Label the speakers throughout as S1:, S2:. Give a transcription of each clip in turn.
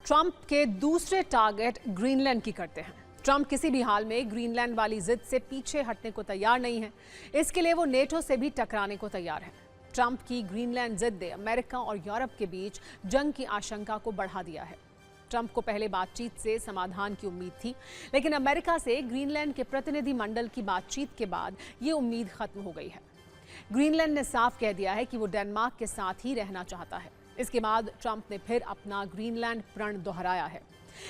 S1: Trump के दूसरे target Greenland की करते हैं। ट्रंप किसी भी हाल में ग्रीनलैंड वाली जिद से पीछे हटने को तैयार नहीं है। इसके लिए वो नेटो से भी टकराने को तैयार है। ट्रंप की ग्रीनलैंड जिद ने अमेरिका और यूरोप के बीच जंग की आशंका को बढ़ा दिया है। ट्रंप को पहले बातचीत से समाधान की उम्मीद थी, लेकिन अमेरिका से ग्रीनलैंड के प्रतिनिधि मंडल की बातचीत के बाद ये उम्मीद खत्म हो गई है। ग्रीनलैंड ने साफ कह दिया है कि वो डेनमार्क के साथ ही रहना चाहता है। इसके बाद ट्रंप ने फिर अपना ग्रीनलैंड प्रण दोहराया है,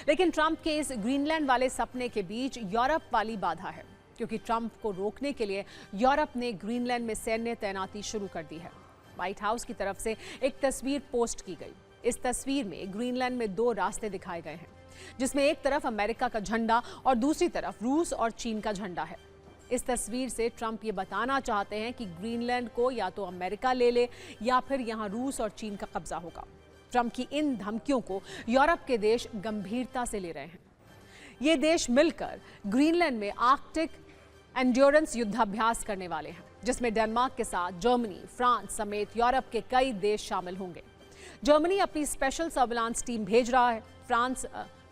S1: लेकिन ट्रंप के इस ग्रीनलैंड वाले सपने के बीच यूरोप वाली बाधा है, क्योंकि ट्रंप को रोकने के लिए यूरोप ने ग्रीनलैंड में सैन्य तैनाती शुरू कर दी है। व्हाइट हाउस की तरफ से एक तस्वीर पोस्ट की गई। इस तस्वीर में ग्रीनलैंड में दो रास्ते दिखाए गए हैं, जिसमें एक तरफ अमेरिका का झंडा और दूसरी तरफ रूस और चीन का झंडा है। इस तस्वीर से ट्रंप ये बताना चाहते हैं कि ग्रीनलैंड को या तो अमेरिका ले ले या फिर यहाँ रूस और चीन का कब्जा होगा। ट्रंप की इन धमकियों को यूरोप के देश गंभीरता से ले रहे हैं। ये देश मिलकर ग्रीनलैंड में आर्कटिक एंड्योरेंस युद्धाभ्यास करने वाले हैं, जिसमें डेनमार्क के साथ जर्मनी, फ्रांस समेत यूरोप के कई देश शामिल होंगे। जर्मनी अपनी स्पेशल सर्विलांस टीम भेज रहा है। फ्रांस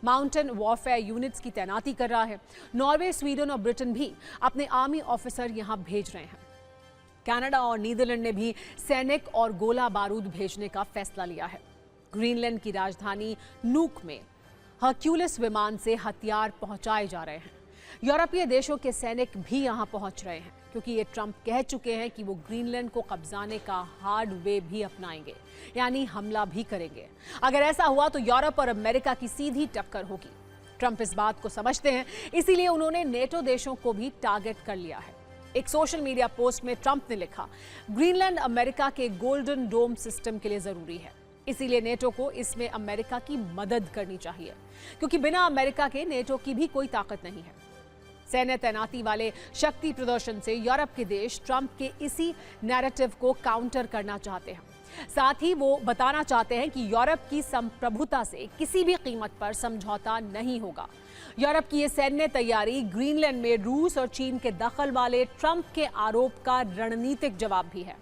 S1: माउंटेन वॉरफेयर यूनिट्स की तैनाती कर रहा है। नॉर्वे, स्वीडन और ब्रिटेन भी अपने आर्मी ऑफिसर यहां भेज रहे हैं। कनाडा और नीदरलैंड ने भी सैनिक और गोला बारूद भेजने का फैसला लिया है। ग्रीनलैंड की राजधानी नूक में हर्क्यूलिस विमान से हथियार पहुंचाए जा रहे हैं। यूरोपीय देशों के सैनिक भी यहां पहुंच रहे हैं, क्योंकि ये ट्रंप कह चुके हैं कि वो ग्रीनलैंड को कब्जाने का हार्ड वे भी अपनाएंगे, यानी हमला भी करेंगे। अगर ऐसा हुआ तो यूरोप और अमेरिका की सीधी टक्कर होगी। ट्रंप इस बात को समझते हैं, इसीलिए उन्होंने नेटो देशों को भी टारगेट कर लिया है। एक सोशल मीडिया पोस्ट में ट्रंप ने लिखा, ग्रीनलैंड अमेरिका के गोल्डन डोम सिस्टम के लिए जरूरी है, इसीलिए नेटो को इसमें अमेरिका की मदद करनी चाहिए, क्योंकि बिना अमेरिका के नेटो की भी कोई ताकत नहीं है। सैन्य तैनाती वाले शक्ति प्रदर्शन से यूरोप के देश ट्रंप के इसी नैरेटिव को काउंटर करना चाहते हैं। साथ ही वो बताना चाहते हैं कि यूरोप की संप्रभुता से किसी भी कीमत पर समझौता नहीं होगा। यूरोप की ये सैन्य तैयारी ग्रीनलैंड में रूस और चीन के दखल वाले ट्रंप के आरोप का रणनीतिक जवाब भी है।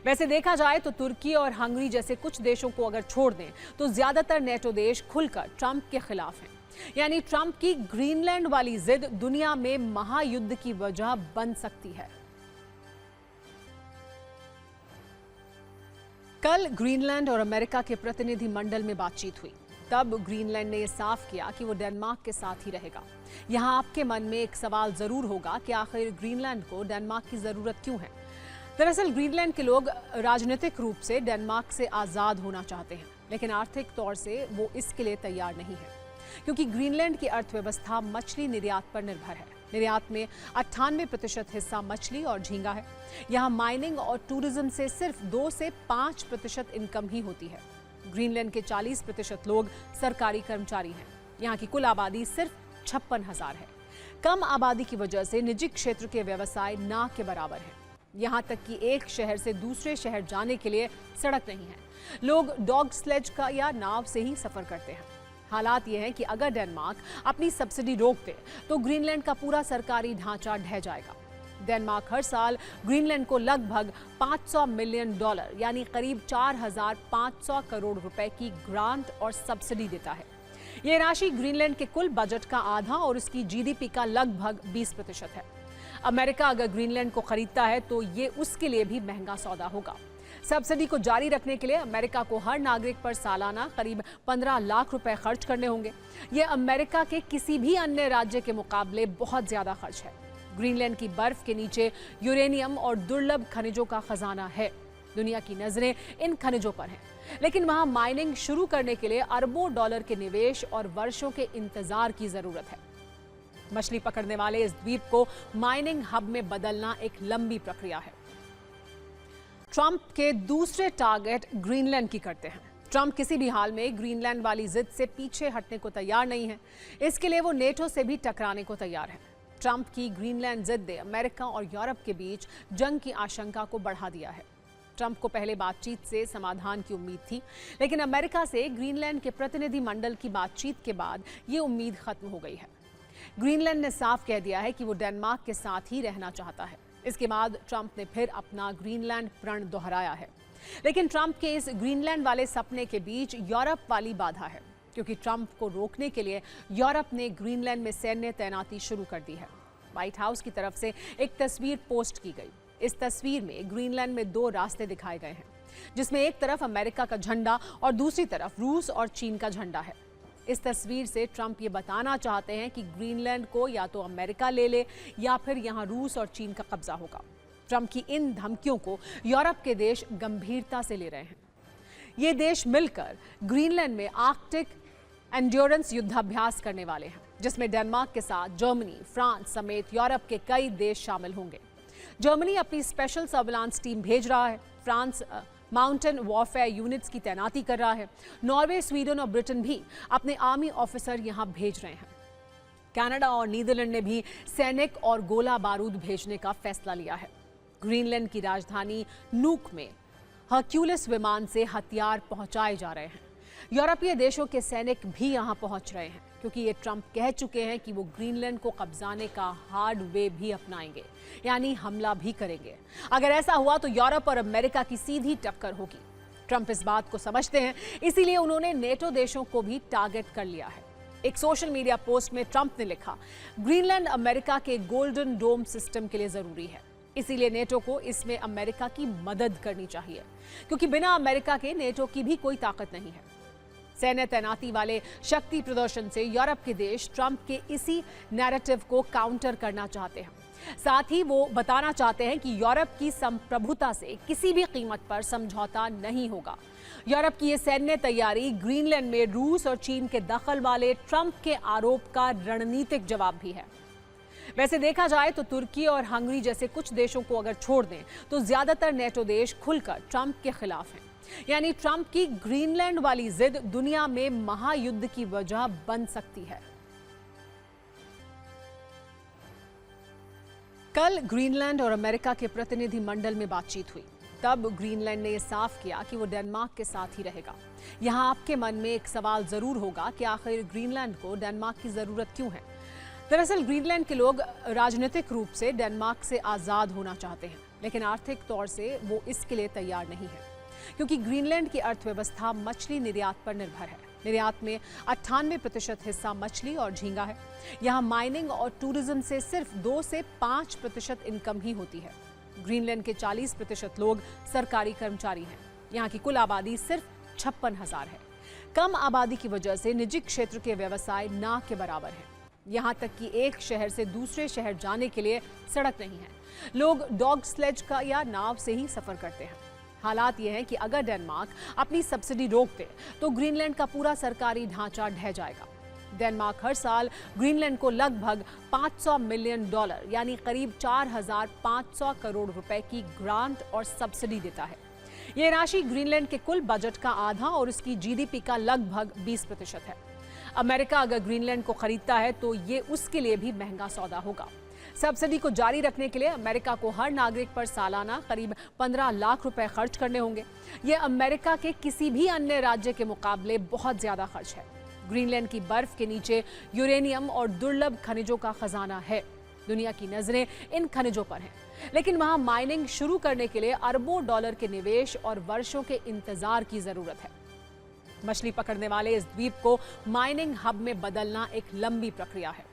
S1: वैसे देखा जाए तो तुर्की और हंगरी जैसे कुछ देशों को अगर छोड़ दें तो ज्यादातर नेटो देश खुलकर ट्रंप के खिलाफ हैं। यानी ट्रंप की ग्रीनलैंड वाली जिद दुनिया में महायुद्ध की वजह बन सकती है। कल ग्रीनलैंड और अमेरिका के प्रतिनिधि मंडल में बातचीत हुई। तब ग्रीनलैंड ने यह साफ किया कि वो डेनमार्क के साथ ही रहेगा। यहां आपके मन में एक सवाल जरूर होगा कि आखिर ग्रीनलैंड को डेनमार्क की जरूरत क्यों है। दरअसल ग्रीनलैंड के लोग राजनीतिक रूप से डेनमार्क से आजाद होना चाहते हैं, लेकिन आर्थिक तौर से वो इसके लिए तैयार नहीं है, क्योंकि ग्रीनलैंड की अर्थव्यवस्था मछली निर्यात पर निर्भर है। निर्यात में 98% हिस्सा मछली और झींगा है। यहाँ माइनिंग और टूरिज्म से सिर्फ 2 से 5% इनकम ही होती है। ग्रीनलैंड के 40% लोग सरकारी कर्मचारी हैं। यहाँ की कुल आबादी सिर्फ 56,000 है। कम आबादी की वजह से निजी क्षेत्र के व्यवसाय ना के बराबर है। यहाँ तक कि एक शहर से दूसरे शहर जाने के लिए सड़क नहीं है। लोग डॉग स्लेज का या नाव से ही सफर करते हैं। हालात ये है कि अगर डेनमार्क अपनी सब्सिडी रोक दे तो ग्रीनलैंड का पूरा सरकारी ढांचा ढह जाएगा। डेनमार्क हर साल ग्रीनलैंड को लगभग $500 मिलियन यानी करीब 4,500 करोड़ रुपए की ग्रांट और सब्सिडी देता है। ये राशि ग्रीनलैंड के कुल बजट का आधा और इसकी जीडीपी का लगभग 20% है। अमेरिका अगर ग्रीनलैंड को खरीदता है तो ये उसके लिए भी महंगा सौदा होगा। सब्सिडी को जारी रखने के लिए अमेरिका को हर नागरिक पर सालाना करीब 15 लाख रुपए खर्च करने होंगे। ये अमेरिका के किसी भी अन्य राज्य के मुकाबले बहुत ज्यादा खर्च है। ग्रीनलैंड की बर्फ के नीचे यूरेनियम और दुर्लभ खनिजों का खजाना है। दुनिया की नजरें इन खनिजों पर हैं, लेकिन वहां माइनिंग शुरू करने के लिए अरबों डॉलर के निवेश और वर्षों के इंतजार की जरूरत है। मछली पकड़ने वाले इस द्वीप को माइनिंग हब में बदलना एक लंबी प्रक्रिया है। ट्रंप के दूसरे टारगेट ग्रीनलैंड की करते हैं। ट्रंप किसी भी हाल में ग्रीनलैंड वाली जिद से पीछे हटने को तैयार नहीं है। इसके लिए वो नेटो से भी टकराने को तैयार है। ट्रंप की ग्रीनलैंड जिद ने अमेरिका और यूरोप के बीच जंग की आशंका को बढ़ा दिया है। ट्रंप को पहले बातचीत से समाधान की उम्मीद थी, लेकिन अमेरिका से ग्रीनलैंड के प्रतिनिधि मंडल की बातचीत के बाद ये उम्मीद खत्म हो गई है। ग्रीनलैंड ने साफ कह दिया है कि वो डेनमार्क के साथ ही रहना चाहता है। इसके बाद ट्रंप ने फिर अपना ग्रीनलैंड प्रण दोहराया है, लेकिन ट्रंप के इस ग्रीनलैंड वाले सपने के बीच यूरोप वाली बाधा है, क्योंकि ट्रंप को रोकने के लिए यूरोप ने ग्रीनलैंड में सैन्य तैनाती शुरू कर दी है। व्हाइट हाउस की तरफ से एक तस्वीर पोस्ट की गई। इस तस्वीर में ग्रीनलैंड में 2 रास्ते दिखाए गए हैं, जिसमें एक तरफ अमेरिका का झंडा और दूसरी तरफ रूस और चीन का झंडा है। इस तस्वीर से ट्रंप ये बताना चाहते हैं कि ग्रीनलैंड को या तो अमेरिका ले ले या फिर यहाँ रूस और चीन का कब्जा होगा। ट्रंप की इन धमकियों को यूरोप के देश गंभीरता से ले रहे हैं। ये देश मिलकर ग्रीनलैंड में आर्कटिक एंड्योरेंस युद्धाभ्यास करने वाले हैं, जिसमें डेनमार्क के साथ जर्मनी, फ्रांस समेत यूरोप के कई देश शामिल होंगे। जर्मनी अपनी स्पेशल सर्विलांस टीम भेज रहा है। फ्रांस माउंटेन वॉरफेयर यूनिट्स की तैनाती कर रहा है। नॉर्वे, स्वीडन और ब्रिटेन भी अपने आर्मी ऑफिसर यहां भेज रहे हैं। कनाडा और नीदरलैंड ने भी सैनिक और गोला बारूद भेजने का फैसला लिया है। ग्रीनलैंड की राजधानी नूक में हर्क्यूलिस विमान से हथियार पहुंचाए जा रहे हैं। यूरोपीय देशों के सैनिक भी यहां पहुंच रहे हैं, क्योंकि ये ट्रंप कह चुके हैं कि वो ग्रीनलैंड को कब्जाने का हार्ड वे भी अपनाएंगे, यानी हमला भी करेंगे। अगर ऐसा हुआ तो यूरोप और अमेरिका की सीधी टक्कर होगी। ट्रंप इस बात को समझते हैं, इसीलिए उन्होंने नेटो देशों को भी टारगेट कर लिया है। एक सोशल मीडिया पोस्ट में ट्रंप ने लिखा, ग्रीनलैंड अमेरिका के गोल्डन डोम सिस्टम के लिए जरूरी है, इसीलिए नेटो को इसमें अमेरिका की मदद करनी चाहिए, क्योंकि बिना अमेरिका के नेटो की भी कोई ताकत नहीं है। सैन्य तैनाती वाले शक्ति प्रदर्शन से यूरोप के देश ट्रंप के इसी नैरेटिव को काउंटर करना चाहते हैं। साथ ही वो बताना चाहते हैं कि यूरोप की संप्रभुता से किसी भी कीमत पर समझौता नहीं होगा। यूरोप की ये सैन्य तैयारी ग्रीनलैंड में रूस और चीन के दखल वाले ट्रंप के आरोप का रणनीतिक जवाब भी है। वैसे देखा जाए तो तुर्की और हंगरी जैसे कुछ देशों को अगर छोड़ दें तो ज्यादातर नेटो देश खुलकर ट्रंप के खिलाफ हैं। यानी ट्रंप की ग्रीनलैंड वाली जिद दुनिया में महायुद्ध की वजह बन सकती है। कल ग्रीनलैंड और अमेरिका के प्रतिनिधि मंडल में बातचीत हुई। तब ग्रीनलैंड ने यह साफ किया कि वो डेनमार्क के साथ ही रहेगा। यहां आपके मन में एक सवाल जरूर होगा कि आखिर ग्रीनलैंड को डेनमार्क की जरूरत क्यों है। दरअसल ग्रीनलैंड के लोग राजनीतिक रूप से डेनमार्क से आजाद होना चाहते हैं, लेकिन आर्थिक तौर से वो इसके लिए तैयार नहीं है, क्योंकि ग्रीनलैंड की अर्थव्यवस्था मछली निर्यात पर निर्भर है। निर्यात में 98% हिस्सा मछली और झींगा है। यहाँ माइनिंग और टूरिज्म से सिर्फ 2 से 5% इनकम ही होती है। ग्रीनलैंड के 40% लोग सरकारी कर्मचारी हैं। यहाँ की कुल आबादी सिर्फ 56,000 है। कम आबादी की वजह से निजी क्षेत्र के व्यवसाय ना के बराबर है। यहाँ तक कि एक शहर से दूसरे शहर जाने के लिए सड़क नहीं है। लोग डॉग स्लेज का या नाव से ही सफर करते हैं। हालात ये हैं कि अगर डेनमार्क अपनी सब्सिडी रोक दे तो ग्रीनलैंड का पूरा सरकारी ढांचा ढह जाएगा। डेनमार्क हर साल ग्रीनलैंड को लगभग $500 मिलियन यानी करीब 4,500 करोड़ रुपए की ग्रांट और सब्सिडी देता है। ये राशि ग्रीनलैंड के कुल बजट का आधा और इसकी जीडीपी का लगभग 20% है। अमेरिका अगर ग्रीनलैंड को खरीदता है तो ये उसके लिए भी महंगा सौदा होगा। सब्सिडी को जारी रखने के लिए अमेरिका को हर नागरिक पर सालाना करीब 15 लाख रुपए खर्च करने होंगे। ये अमेरिका के किसी भी अन्य राज्य के मुकाबले बहुत ज्यादा खर्च है। ग्रीनलैंड की बर्फ के नीचे यूरेनियम और दुर्लभ खनिजों का खजाना है। दुनिया की नजरें इन खनिजों पर हैं, लेकिन वहां माइनिंग शुरू करने के लिए अरबों डॉलर के निवेश और वर्षों के इंतजार की जरूरत है। मछली पकड़ने वाले इस द्वीप को माइनिंग हब में बदलना एक लंबी प्रक्रिया है।